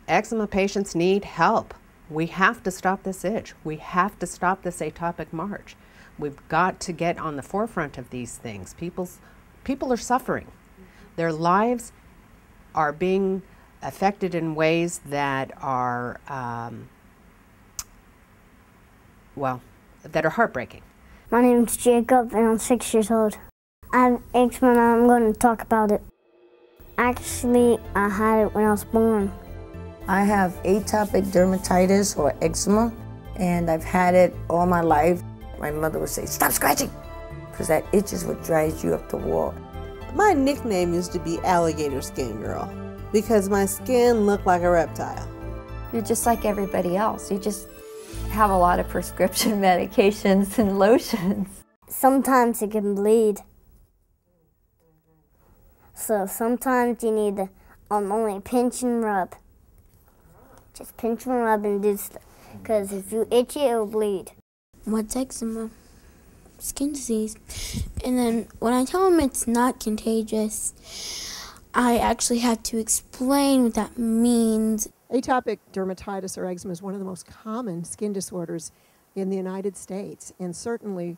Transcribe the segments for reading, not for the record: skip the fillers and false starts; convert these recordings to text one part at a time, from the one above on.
Eczema patients need help. We have to stop this itch. We have to stop this atopic march. We've got to get on the forefront of these things. People are suffering. Their lives are being affected in ways that are, that are heartbreaking. My name's Jacob and I'm 6 years old. I have eczema and I'm going to talk about it. Actually, I had it when I was born. I have atopic dermatitis or eczema, and I've had it all my life. My mother would say, "Stop scratching," because that itch is what drives you up the wall. My nickname used to be Alligator Skin Girl because my skin looked like a reptile. You're just like everybody else. You just have a lot of prescription medications and lotions. Sometimes it can bleed. So sometimes you need to only pinch and rub. Just pinch and rub and do stuff. Because if you itch it, it'll bleed. What's eczema? Skin disease. And then when I tell them it's not contagious, I actually have to explain what that means. Atopic dermatitis or eczema is one of the most common skin disorders in the United States, and certainly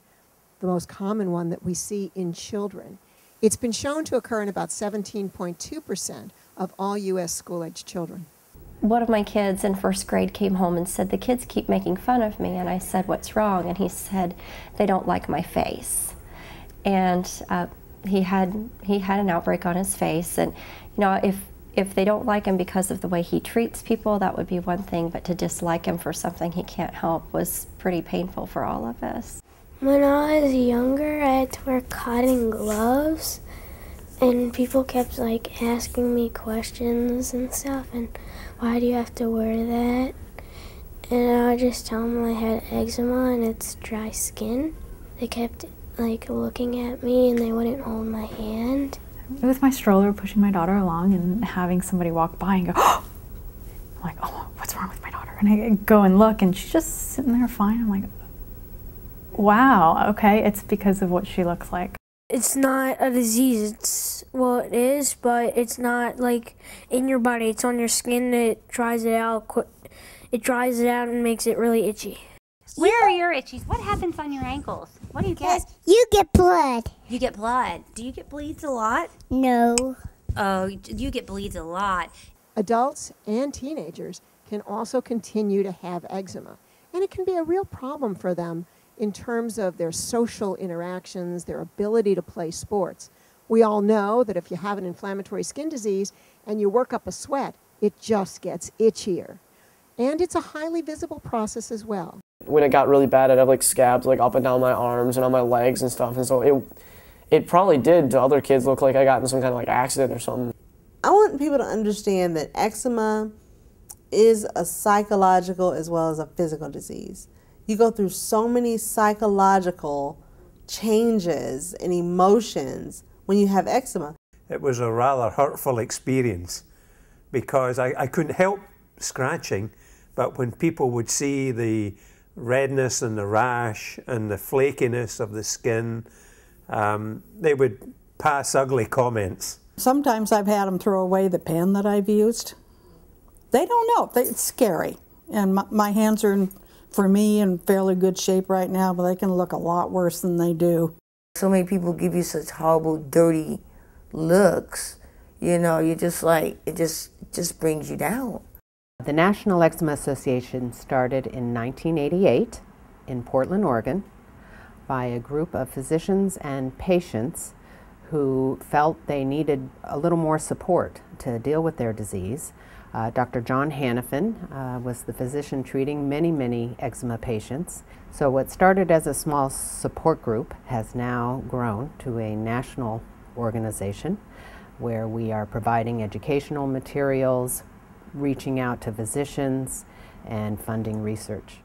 the most common one that we see in children. It's been shown to occur in about 17.2% of all U.S. school-aged children. One of my kids in first grade came home and said, "The kids keep making fun of me." And I said, "What's wrong?" And he said, "They don't like my face." And he had an outbreak on his face. And you know, if they don't like him because of the way he treats people, that would be one thing. But to dislike him for something he can't help was pretty painful for all of us. When I was younger, I had to wear cotton gloves, and people kept like asking me questions and stuff, and why do you have to wear that? And I would just tell them I had eczema and it's dry skin. They kept like looking at me and they wouldn't hold my hand. With my stroller, pushing my daughter along and having somebody walk by and go, "Oh!" I'm like, "Oh, what's wrong with my daughter?" And I go and look and she's just sitting there fine. I'm like, wow, okay, it's because of what she looks like. It's not a disease. Well, it is, but it's not like in your body. It's on your skin. It dries it out. It dries it out and makes it really itchy. Where are your itchies? What happens on your ankles? What do you get? You get blood. You get blood. Do you get bleeds a lot? No. Oh, you get bleeds a lot. Adults and teenagers can also continue to have eczema, and it can be a real problem for them in terms of their social interactions, their ability to play sports. We all know that if you have an inflammatory skin disease and you work up a sweat, it just gets itchier. And it's a highly visible process as well. When it got really bad, I'd have like scabs like up and down my arms and on my legs and stuff, and so it probably did to other kids look like I got in some kind of like accident or something. I want people to understand that eczema is a psychological as well as a physical disease. You go through so many psychological changes and emotions when you have eczema. It was a rather hurtful experience because I couldn't help scratching, but when people would see the redness and the rash and the flakiness of the skin, they would pass ugly comments. Sometimes I've had them throw away the pen that I've used. They don't know. It's scary. And my hands are, for me, in fairly good shape right now, but they can look a lot worse than they do. So many people give you such horrible, dirty looks. You know, you just like, it just brings you down. The National Eczema Association started in 1988 in Portland, Oregon, by a group of physicians and patients who felt they needed a little more support to deal with their disease. Dr. John Hannafin was the physician treating many eczema patients. So what started as a small support group has now grown to a national organization where we are providing educational materials, reaching out to physicians, and funding research.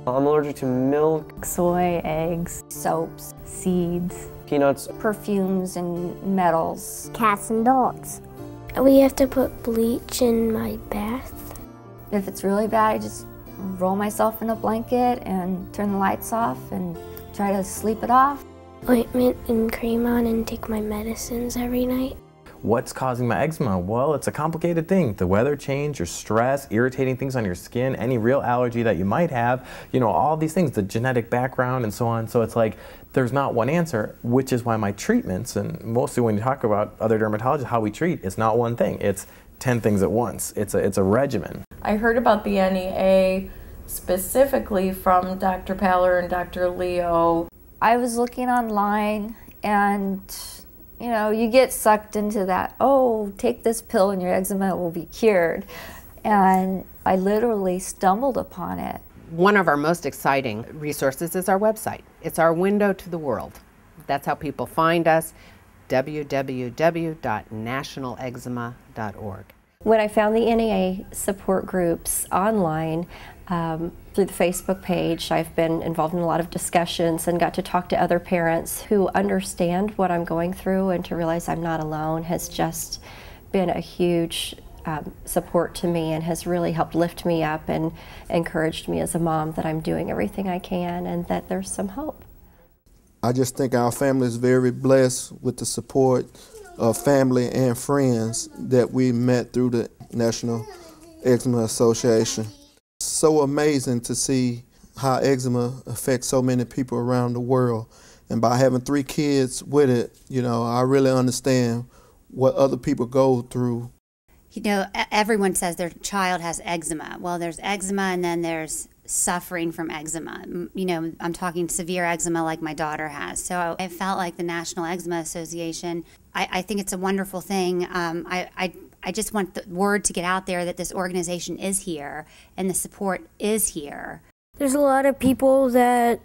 I'm allergic to milk, soy, eggs, Soaps, seeds, peanuts, perfumes, and metals. Cats and dogs. We have to put bleach in my bath. If it's really bad, I just roll myself in a blanket and turn the lights off and try to sleep it off. Ointment and cream on and take my medicines every night. What's causing my eczema? Well, it's a complicated thing. The weather change, your stress, irritating things on your skin, any real allergy that you might have, you know, all these things, the genetic background and so on. So it's like, there's not one answer, which is why my treatments, and mostly when you talk about other dermatologists, how we treat, it's not one thing. It's 10 things at once. It's a regimen. I heard about the NEA specifically from Dr. Paller and Dr. Leo. I was looking online, and you know, you get sucked into that, oh, take this pill and your eczema will be cured. And I literally stumbled upon it. One of our most exciting resources is our website. It's our window to the world. That's how people find us, www.nationaleczema.org. When I found the NEA support groups online through the Facebook page, I've been involved in a lot of discussions and got to talk to other parents who understand what I'm going through, and to realize I'm not alone has just been a huge support to me and has really helped lift me up and encouraged me as a mom that I'm doing everything I can and that there's some hope. I just think our family is very blessed with the support of family and friends that we met through the National Eczema Association. So amazing to see how eczema affects so many people around the world. And by having 3 kids with it, you know, I really understand what other people go through. You know, everyone says their child has eczema. Well, there's eczema and then there's suffering from eczema. You know, I'm talking severe eczema like my daughter has. So I felt like the National Eczema Association, I think it's a wonderful thing. I just want the word to get out there that this organization is here and the support is here. There's a lot of people that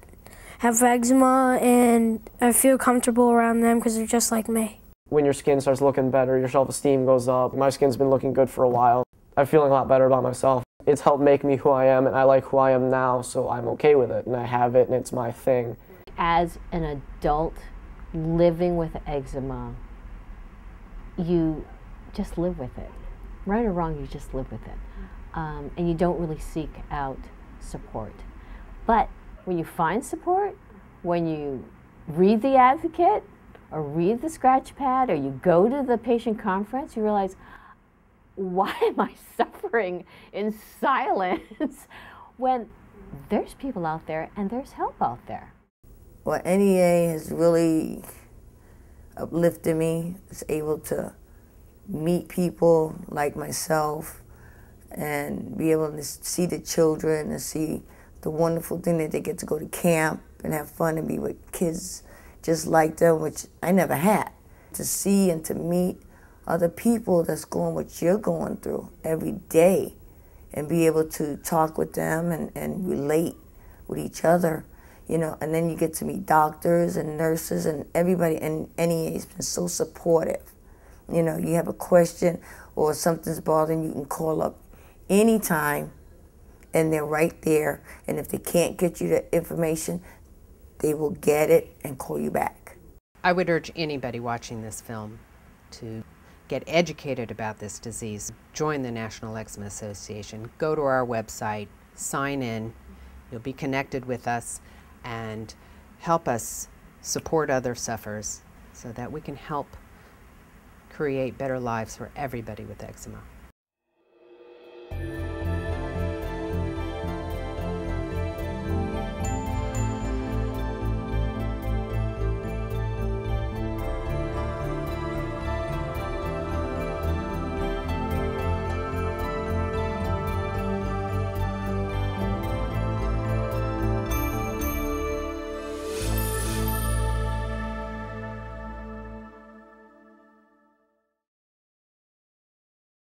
have eczema, and I feel comfortable around them because they're just like me. When your skin starts looking better, your self-esteem goes up. My skin's been looking good for a while. I'm feeling a lot better about myself. It's helped make me who I am, and I like who I am now, so I'm okay with it, and I have it, and it's my thing. As an adult living with eczema, you just live with it. Right or wrong, you just live with it. And you don't really seek out support. But when you find support, when you read The Advocate, or read the scratch pad, or you go to the patient conference, you realize, why am I suffering in silence when there's people out there and there's help out there? Well, NEA has really uplifted me. It's able to meet people like myself and be able to see the children and see the wonderful thing that they get to go to camp and have fun and be with kids just like them, which I never had. To see and to meet other people that's going what you're going through every day and be able to talk with them and relate with each other, you know, and then you get to meet doctors and nurses and everybody, and NEA has been so supportive. You know, you have a question or something's bothering you, can call up anytime and they're right there, and if they can't get you the information, they will get it and call you back. I would urge anybody watching this film to get educated about this disease. Join the National Eczema Association. Go to our website, sign in. You'll be connected with us and help us support other sufferers so that we can help create better lives for everybody with eczema.